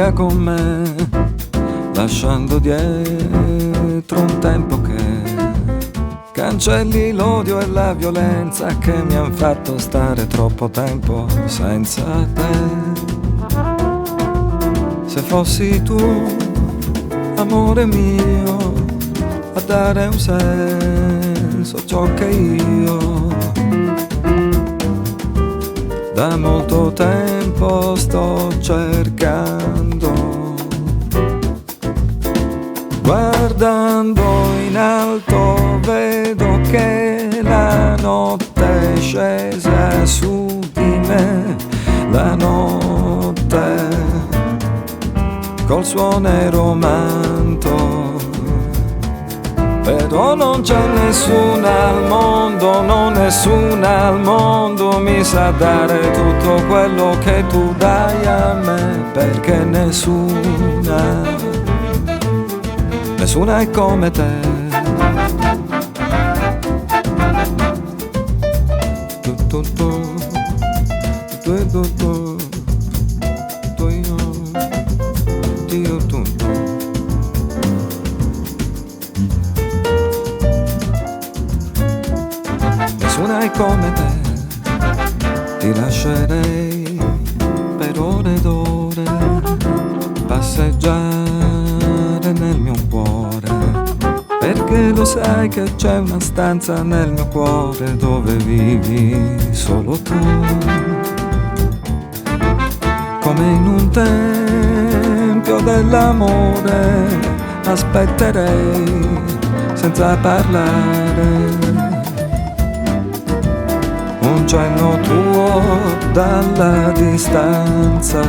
via con me, lasciando dietro un tempo che cancelli l'odio e la violenza che mi han fatto stare troppo tempo senza te. Se fossi tu, amore mio, a dare un senso a ciò che io da molto tempo sto cercando. Guardando in alto vedo che la notte è scesa su di me, la notte col suo nero manto. Però non c'è nessuna al mondo, no nessuna al mondo mi sa dare tutto quello che tu dai a me, perché nessuna è come te. Nessuna è come te, ti lascerei per ore ed ore passeggiare nel mio cuore, perché lo sai che c'è una stanza nel mio cuore dove vivi solo tu. Come in un tempio dell'amore aspetterei senza parlare un cenno tuo dalla distanza.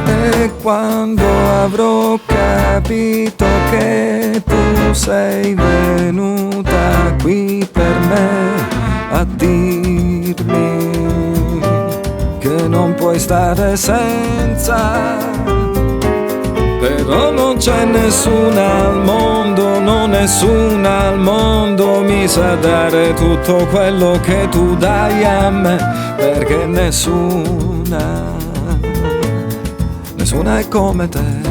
E quando avrò capito che tu sei venuta qui per me a dirmi che non puoi stare senza, però non c'è nessuna al mondo, no nessuna al mondo mi sa dare tutto quello che tu dai a me, perché nessuna è come te.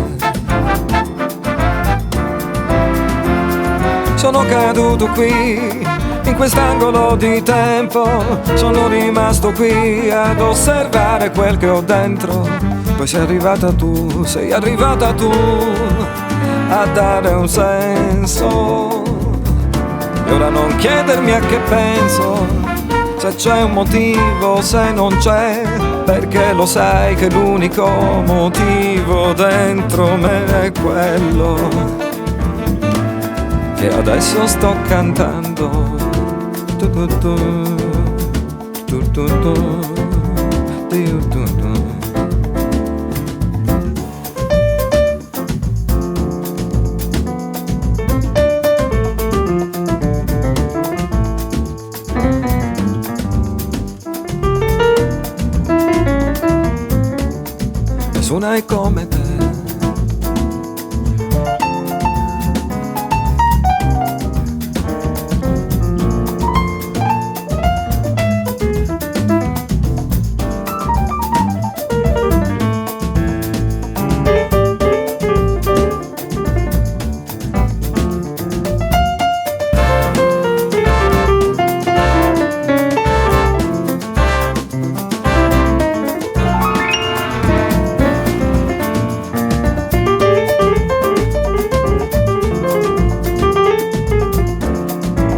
Sono caduto qui, in quest'angolo di tempo, sono rimasto qui ad osservare quel che ho dentro. Poi sei arrivata tu a dare un senso. E ora non chiedermi a che penso, se c'è un motivo, se non c'è, perché lo sai che l'unico motivo dentro me è quello che adesso sto cantando. Nessuna è come te.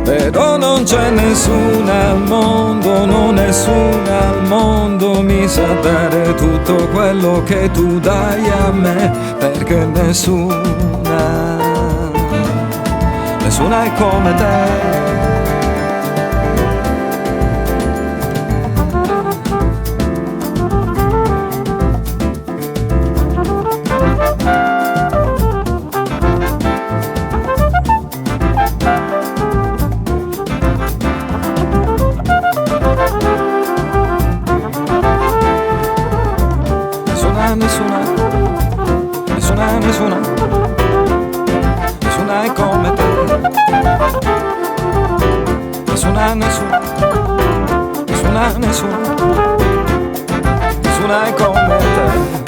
Però non c'è nessuna al mondo, no nessuna al mondo mi sa dare tutto quello che tu dai a me, perché nessuna è come te. Nessuna è come te. Nessuna persone come te.